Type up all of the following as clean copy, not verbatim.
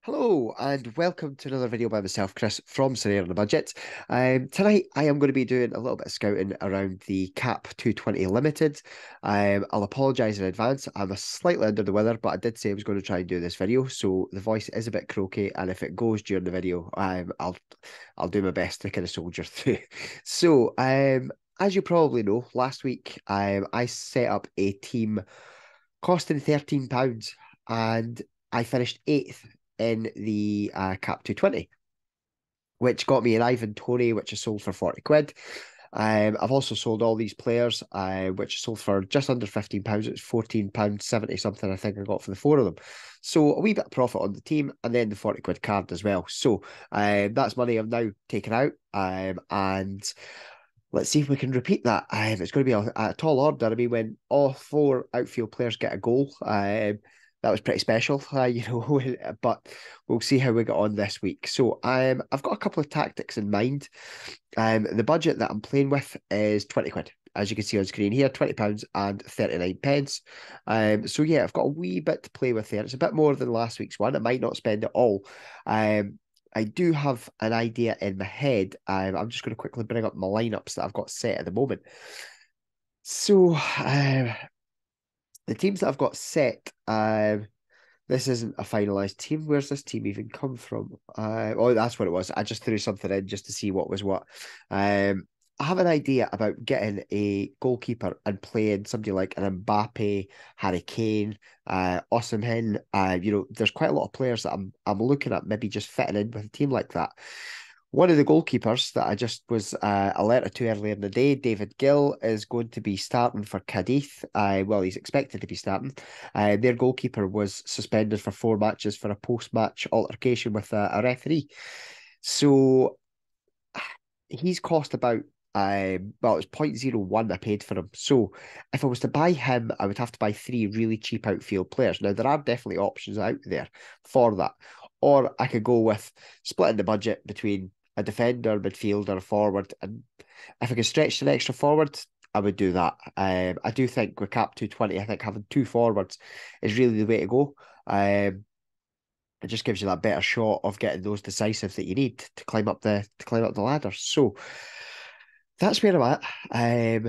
Hello and welcome to another video by myself, Chris from Sorare on a Budget. Tonight I am going to be doing a little bit of scouting around the Cap 220 Limited. I'll apologise in advance. I'm slightly under the weather, but I did say I was going to try and do this video, so the voice is a bit croaky, and if it goes during the video, I'll do my best to kind of soldier through. So, as you probably know, last week I set up a team costing £13, and I finished eighth in the Cap 220, which got me an Ivan Toney, which I sold for 40 quid. I've also sold all these players, which I sold for just under £15. It's £14.70 something, I think I got for the four of them. So a wee bit of profit on the team, and then the 40 quid card as well. So that's money I've now taken out. And let's see if we can repeat that. It's going to be a tall order. I mean, when all four outfield players get a goal, that was pretty special, but we'll see how we get on this week. So I've got a couple of tactics in mind. The budget that I'm playing with is 20 quid. As you can see on screen here, £20 and 39 pence. So yeah, I've got a wee bit to play with there. It's a bit more than last week's one. I might not spend it all. I do have an idea in my head. I'm just going to quickly bring up my lineups that I've got set at the moment. So the teams that I've got set, this isn't a finalised team. Where's this team even come from? Oh, that's what it was. I just threw something in just to see what was what. I have an idea about getting a goalkeeper and playing somebody like an Mbappe, Harry Kane, Osimhen. There's quite a lot of players that I'm looking at maybe just fitting in with a team like that. One of the goalkeepers that I just was alerted to earlier in the day, David Gill, is going to be starting for Cadiz. Well, he's expected to be starting. Their goalkeeper was suspended for 4 matches for a post-match altercation with a referee. So he's cost about well, it's 0.01 I paid for him. So if I was to buy him, I would have to buy three really cheap outfield players. Now, there are definitely options out there for that. Or I could go with splitting the budget between a defender, midfielder, a forward. And if I could stretch an extra forward, I would do that. I do think with Cap 220, I think having two forwards is really the way to go. It just gives you that better shot of getting those decisive that you need to climb up the ladder. So that's where I'm at. I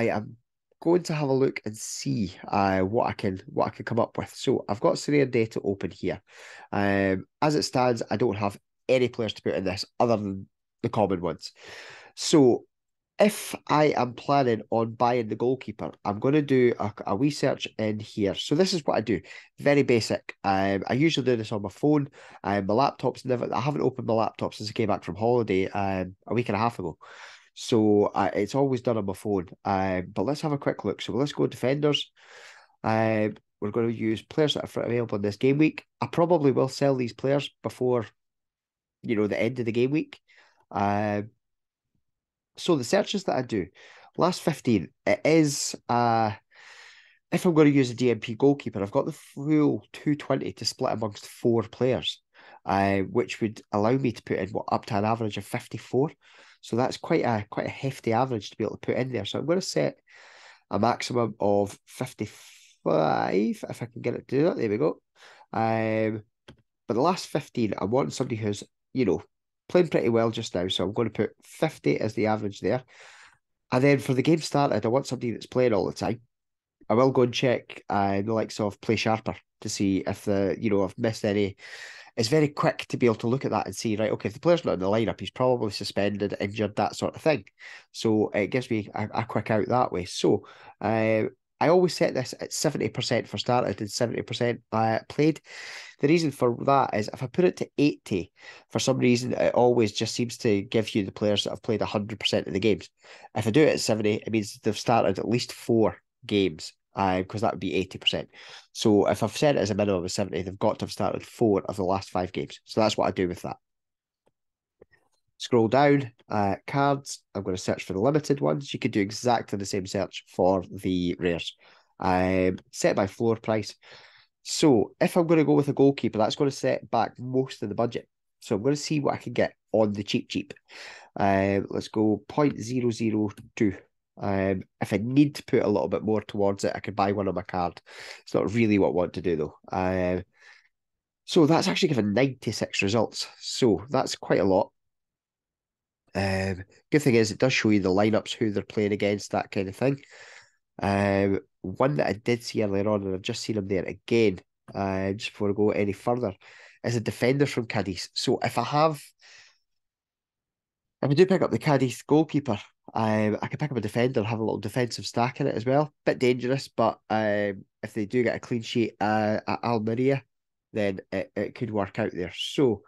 am going to have a look and see what I can come up with. So I've got Sorare data open here. As it stands, I don't have any players to put in this other than the common ones. So if I am planning on buying the goalkeeper, I'm going to do a wee search in here. So this is what I do. Very basic. I usually do this on my phone. My laptop's never. I haven't opened my laptop since I came back from holiday a week and a half ago. So it's always done on my phone. But let's have a quick look. So let's go defenders. We're going to use players that are available in this game week. I probably will sell these players before, the end of the game week. So the searches that I do, last 15, it is if I'm going to use a DMP goalkeeper, I've got the full 220 to split amongst four players, which would allow me to put in up to an average of 54. So that's quite a hefty average to be able to put in there. So I'm going to set a maximum of 55 if I can get it to do that. There we go. But the last 15, I want somebody who's, playing pretty well just now. So I'm going to put 50 as the average there. And then for the game started, I want somebody that's playing all the time. I will go and check the likes of Play Sharper to see if I've missed any. It's very quick to be able to look at that and see, right, okay, if the player's not in the lineup, he's probably suspended, injured, that sort of thing. So it gives me a quick out that way. So I always set this at 70% for started and 70% played. The reason for that is if I put it to 80, for some reason, it always just seems to give you the players that have played 100% of the games. If I do it at 70, it means they've started at least four games, because that would be 80%. So if I've set it as a minimum of 70, they've got to have started four of the last five games. So that's what I do with that. Scroll down, cards. I'm going to search for the limited ones. You could do exactly the same search for the rares. Set by floor price. So if I'm going to go with a goalkeeper, that's going to set back most of the budget. So I'm going to see what I can get on the cheap. Let's go 0.002. If I need to put a little bit more towards it, I could buy one on my card. It's not really what I want to do though. So that's actually given 96 results. So that's quite a lot. Good thing is it does show you the lineups, who they're playing against, that kind of thing. One that I did see earlier on, and I've just seen him there again, just before I go any further, is a defender from Cadiz. So if I do pick up the Cadiz goalkeeper, I can pick up a defender and have a little defensive stack in it as well. Bit dangerous, but if they do get a clean sheet at Almeria, then it could work out there. So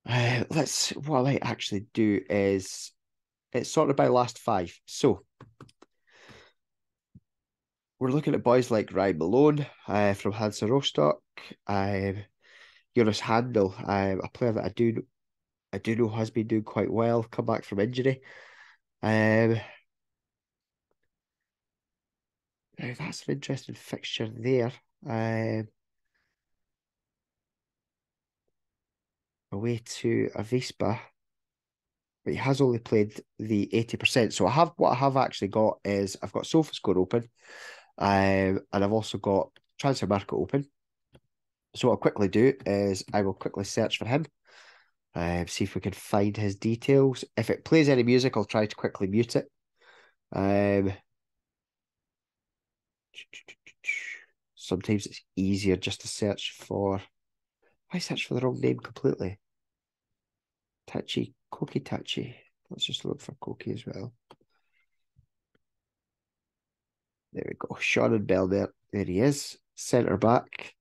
what I might actually do is it's sorted by last five. So we're looking at boys like Ryan Malone from Hansa Rostock, Jonas Handel, a player that I do know has been doing quite well, come back from injury. Um, Now that's an interesting fixture there. Um, Away to Avispa, but he has only played the 80%. So what I have actually got is I've got SofaScore open, and I've also got Transfer Market open. So what I'll quickly do is I will quickly search for him, see if we can find his details. If it plays any music, I'll try to quickly mute it. Um, Sometimes it's easier just to search for. I searched for the wrong name completely. Tachi, Koki Tachi. Let's just look for Koki as well. There we go. Sean and Bell there. There he is. Centre back.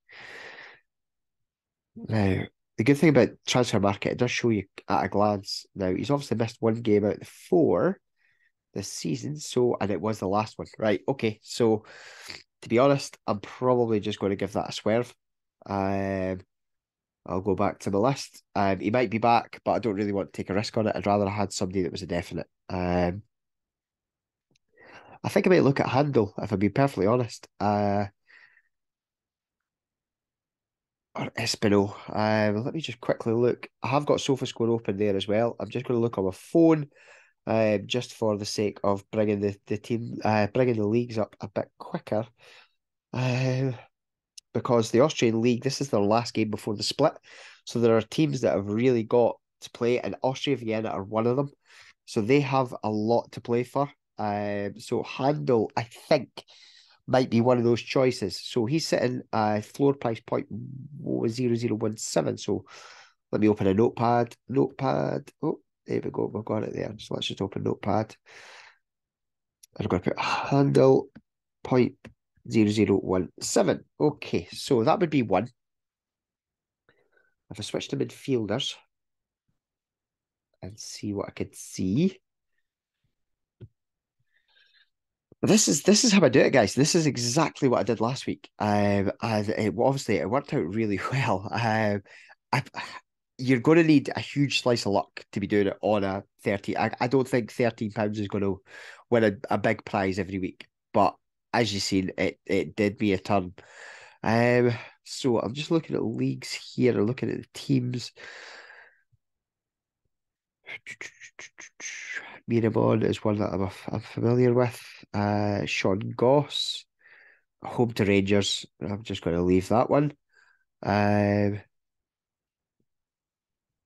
Now, the good thing about transfer market, it does show you at a glance. Now, he's obviously missed one game out of the four this season, and it was the last one. Right, okay. So, to be honest, I'm probably just going to give that a swerve. Um, I'll go back to the list. He might be back, but I don't really want to take a risk on it. I'd rather have had somebody that was a definite. I think I might look at Handel, if I'm being perfectly honest. Or Espino. Let me just quickly look. I have got SofaScore open there as well. I'm just going to look on my phone, just for the sake of bringing the team, bringing the leagues up a bit quicker. Um, because the Austrian league, this is their last game before the split. So there are teams that have really got to play, and Austria Vienna are one of them. So they have a lot to play for. So Handel, I think, might be one of those choices. So he's sitting floor price point 0017. So let me open a notepad. Notepad. Oh, there we go. We've got it there. So let's just open notepad. And I'm going to put Handel point 0017. Okay, so that would be one. If I switch to midfielders and see what I could see. This is how I do it, guys. This is exactly what I did last week. And obviously it worked out really well. I, you're going to need a huge slice of luck to be doing it on a 30. I don't think £13 is going to win a big prize every week. But as you've seen, it did me a turn. Um, so I'm just looking at leagues here and looking at the teams. Miramon is one that I'm familiar with. Sean Goss, home to Rangers. I'm just going to leave that one. Um,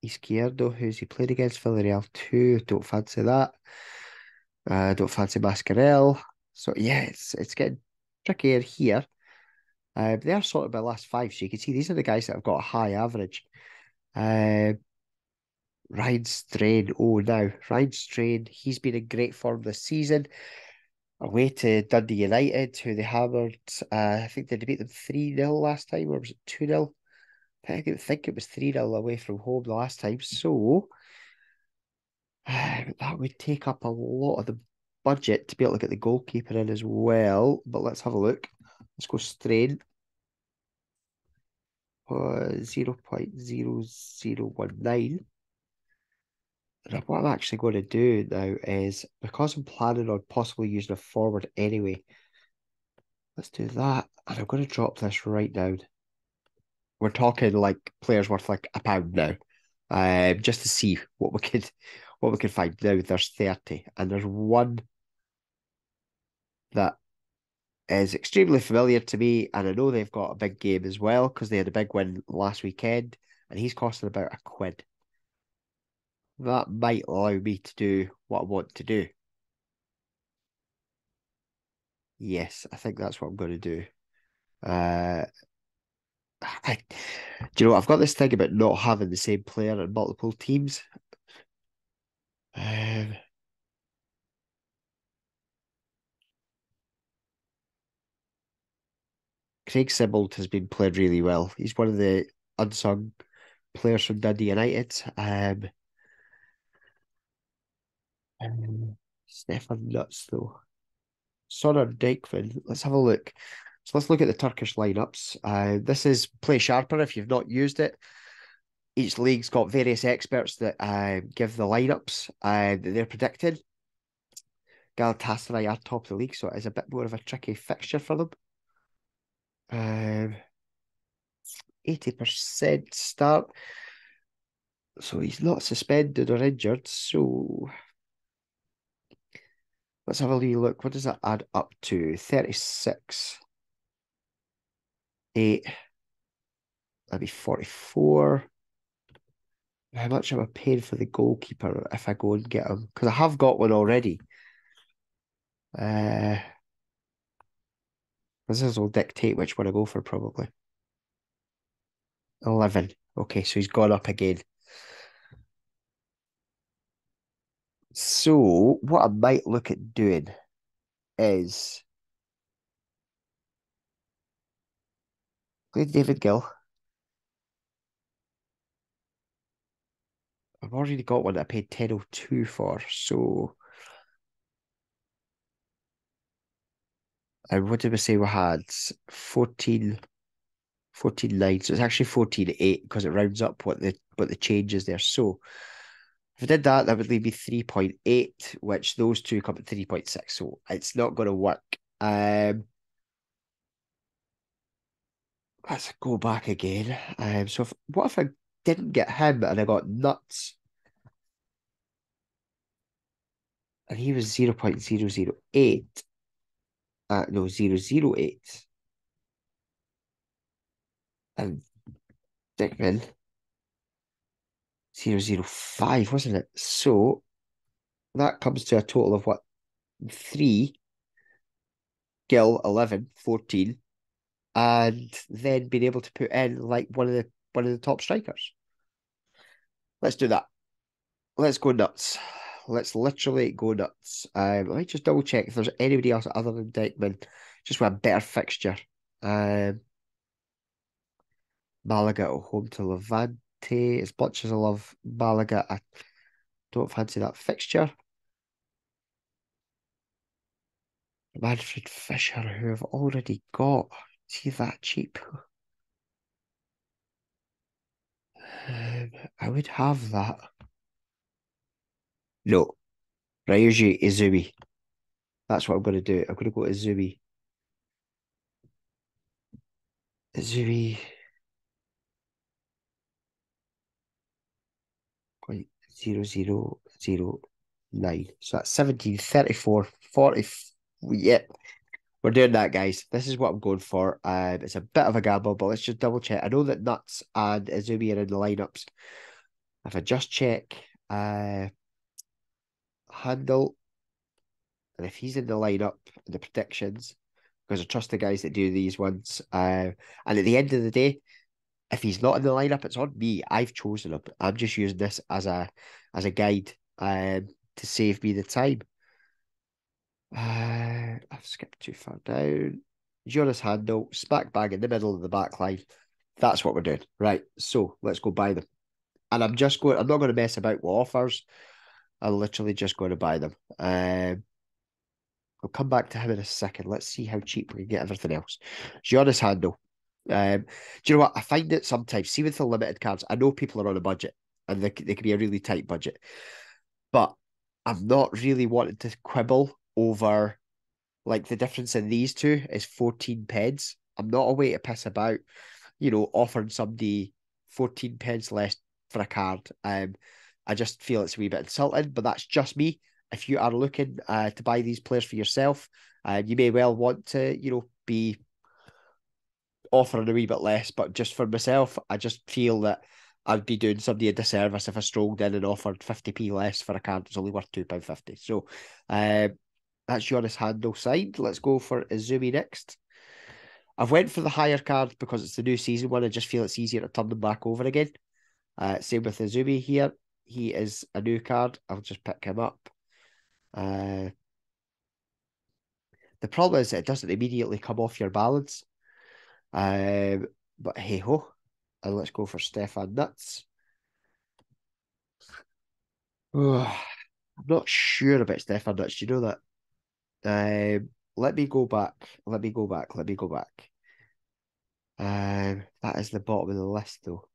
Izquierdo, who's he played against? Villarreal 2. Don't fancy that. Don't fancy Mascarell. So yeah, it's getting trickier here. They are sorted by last five, so you can see these are the guys that have got a high average. Uh, Ryan Strain. Oh, now Ryan Strain. He's been in great form this season. Away to Dundee United, who they hammered. I think they beat them 3-0 last time, or was it 2-0? I think it was 3-0 away from home the last time. So that would take up a lot of the budget to be able to get the goalkeeper in as well. But let's have a look. Let's go Strain. 0.0019. And what I'm actually going to do now is, because I'm planning on possibly using a forward anyway, let's do that. And I'm going to drop this right down. We're talking like players worth like £1 now, just to see what we could find. Now there's 30, and there's one that is extremely familiar to me, and I know they've got a big game as well because they had a big win last weekend, and he's costing about £1. That might allow me to do what I want to do. Yes, I think that's what I'm going to do. Uh, do you know, I've got this thing about not having the same player in multiple teams. Um, Craig Sibbald has been playing really well. He's one of the unsung players from Dundee United. Stefan Nuts, though. Sonar Dijkman. Let's have a look. So let's look at the Turkish lineups. This is Play Sharper if you've not used it. Each league's got various experts that give the lineups that they're predicting. Galatasaray are top of the league, so it is a bit more of a tricky fixture for them. 80% start. So he's not suspended or injured. So let's have a wee look. What does that add up to? 36, 8, that'd be 44. How much am I paying for the goalkeeper if I go and get him? Because I have got one already. Uh, this will dictate which one I go for, probably. 11. Okay, so he's gone up again. So what I might look at doing is with David Gill. I've already got one that I paid 10.02 for. So what did we say we had? 14, 14.9. So it's actually 14.8 because it rounds up what the change is there. So if I did that, that would leave me 3.8, which those two come at 3.6. So it's not going to work. Let's go back again. So what if I didn't get him and I got Nuts and he was 0.008? No, 0.008. And Dickman 0.05, wasn't it? So that comes to a total of what? 3, Gill 11, 14, and then being able to put in like one of the top strikers. Let's do that. Let's go nuts. Let's literally go nuts. I might just double check if there's anybody else other than Dykeman, just with a better fixture. Um, Malaga at home to Levante. As much as I love Malaga, I don't fancy that fixture. Manfred Fisher, who I've already got. Is he that cheap? I would have that. No, Ryuji Izumi. That's what I'm going to do. I'm going to go to Izumi. Izumi 0.0009. So that's 1734, 40. Yeah, we're doing that, guys. This is what I'm going for. It's a bit of a gamble, but let's just double check. I know that Nuts and Izumi are in the lineups. If I just check Handel, and if he's in the lineup, the predictions, because I trust the guys that do these ones. And at the end of the day, if he's not in the lineup, it's on me. I've chosen him. I'm just using this as a guide to save me the time. I've skipped too far down. Jonas Handel, smack bang in the middle of the back line. That's what we're doing. Right. So let's go buy them. And I'm not going to mess about with offers. I'm literally just going to buy them. I'll come back to him in a second. Let's see how cheap we can get everything else. Jonas Handel. Do you know what? I find it sometimes, see with the limited cards, I know people are on a budget and they can be a really tight budget, but I'm not really wanting to quibble over like the difference in these two is 14 pence. I'm not a way to piss about, offering somebody 14 pence less for a card. I just feel it's a wee bit insulting, but that's just me. If you are looking to buy these players for yourself, And you may well want to, be offering a wee bit less. But just for myself, I just feel that I'd be doing somebody a disservice if I strolled in and offered 50p less for a card that's only worth £2.50. So that's Jonas Handel signed. Let's go for Izumi next. I've went for the higher card because it's the new season one. I just feel it's easier to turn them back over again. Same with Izumi here. He is a new card. I'll just pick him up. The problem is that it doesn't immediately come off your balance. But hey ho. And let's go for Stefan Nuts. I'm not sure about Stefan Nuts. Do you know that? Let me go back. Let me go back. Let me go back. That is the bottom of the list, though.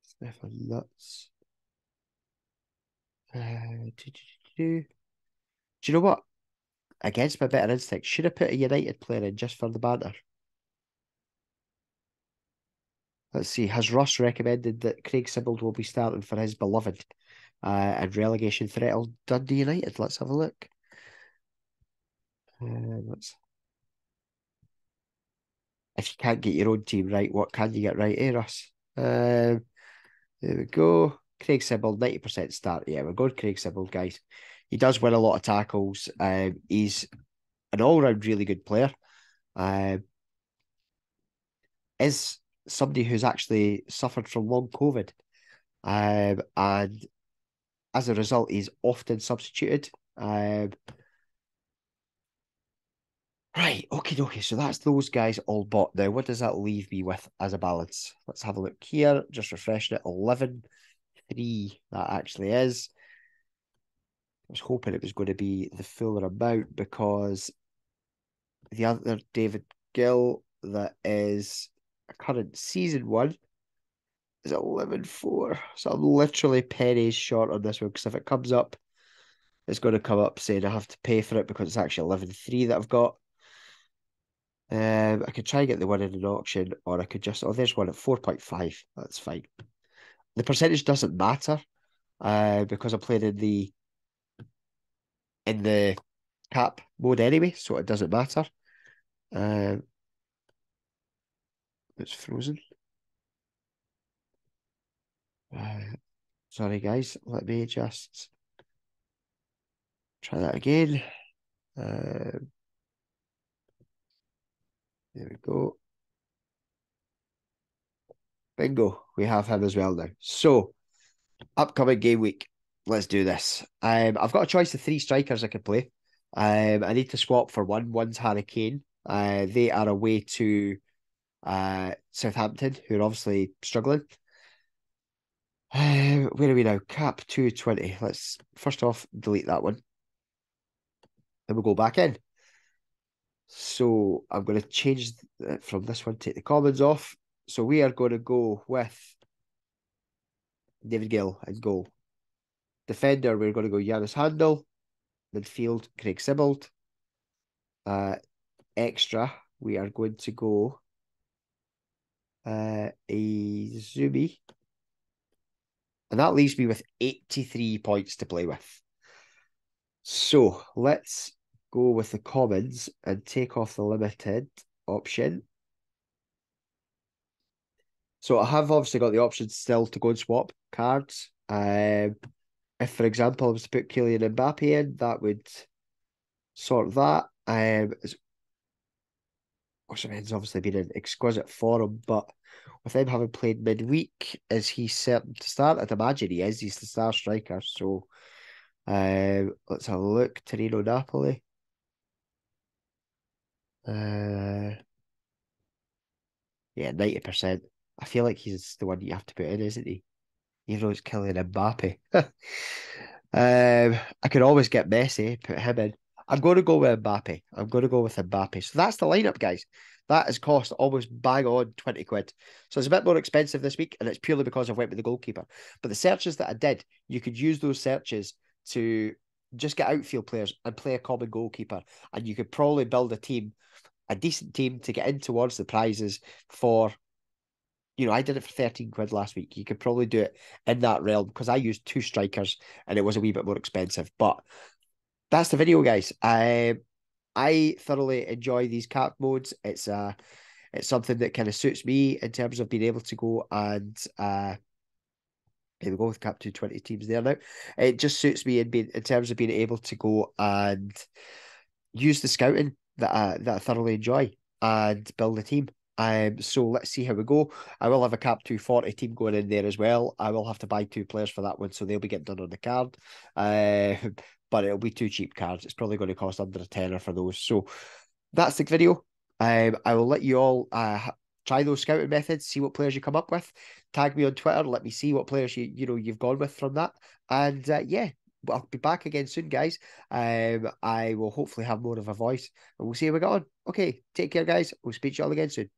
Stefan Nuts. Do you know what? Against my better instinct, should I put a United player in just for the banter? Let's see. Has Ross recommended that Craig Sibbald will be starting for his beloved and relegation threat will Dundee United? Let's have a look. Let's. If you can't get your own team right, what can you get right, eh, Russ? There we go. Craig Sibbald, 90% start. Yeah, we're going Craig Sibbald, guys. He does win a lot of tackles. He's an all-round really good player. Is somebody who's actually suffered from long COVID. And as a result, he's often substituted. Right, okay. So that's those guys all bought. Now, what does that leave me with as a balance? Let's have a look here. Just refreshing it. 11.3. That actually is. I was hoping it was going to be the fuller amount because the other David Gill that is a current season one is 11.4. So I'm literally pennies short on this one because if it comes up, it's going to come up saying I have to pay for it because it's actually 11.3 that I've got. I could try and get the one in an auction, or I could just, there's one at 4.5. That's fine. The percentage doesn't matter because I'm playing in the cap mode anyway, so it doesn't matter. It's frozen. Sorry, guys. Let me just try that again. There we go. Bingo. We have him as well now. So, upcoming game week. Let's do this. I've got a choice of three strikers I could play. I need to swap for one. One's Harry Kane. They are away to Southampton, who are obviously struggling. Where are we now? Cap 220. Let's first off delete that one. Then we'll go back in. So I'm going to change from this one, take the commons off. So we are going to go with David Gill and goal. Defender, we're going to go Janus Handel. Midfield, Craig Sibbald. Extra, we are going to go a Zumi. And that leaves me with 83 points to play with. So let's go with the commons and take off the limited option. So I have obviously got the option still to go and swap cards. If, for example, I was to put Kylian Mbappe in, that would sort that. Osimhen's obviously been in exquisite form, but with him having played midweek, is he certain to start? I'd imagine he is. He's the star striker. So let's have a look. Torino Napoli. Yeah, 90%. I feel like he's the one you have to put in, isn't he? Even though it's Kylian Mbappe. I could always get Messi, put him in. I'm going to go with Mbappe. I'm going to go with Mbappe. So that's the lineup, guys. That has cost almost bang on 20 quid. So it's a bit more expensive this week, and it's purely because I went with the goalkeeper. But the searches that I did, you could use those searches to just get outfield players and play a common goalkeeper. And you could probably build a decent team to get in towards the prizes for I did it for 13 quid last week. You could probably do it in that realm because I used two strikers and it was a wee bit more expensive. But that's the video, guys. I thoroughly enjoy these cap modes. It's something that kind of suits me in terms of being able to go and here we go with cap 220 teams there now. It just suits me in terms of being able to go and use the scouting that I thoroughly enjoy and build a team. So let's see how we go. I will have a cap 240 team going in there as well. I will have to buy two players for that one, so they'll be getting done on the card. But it'll be two cheap cards. It's probably going to cost under a tenner for those. So that's the video. I will let you all try those scouting methods, see what players you come up with. Tag me on Twitter, let me see what players you've gone with from that. And yeah, I'll be back again soon, guys. I will hopefully have more of a voice, and we'll see how we go on. Okay, take care, guys. We'll speak to you all again soon.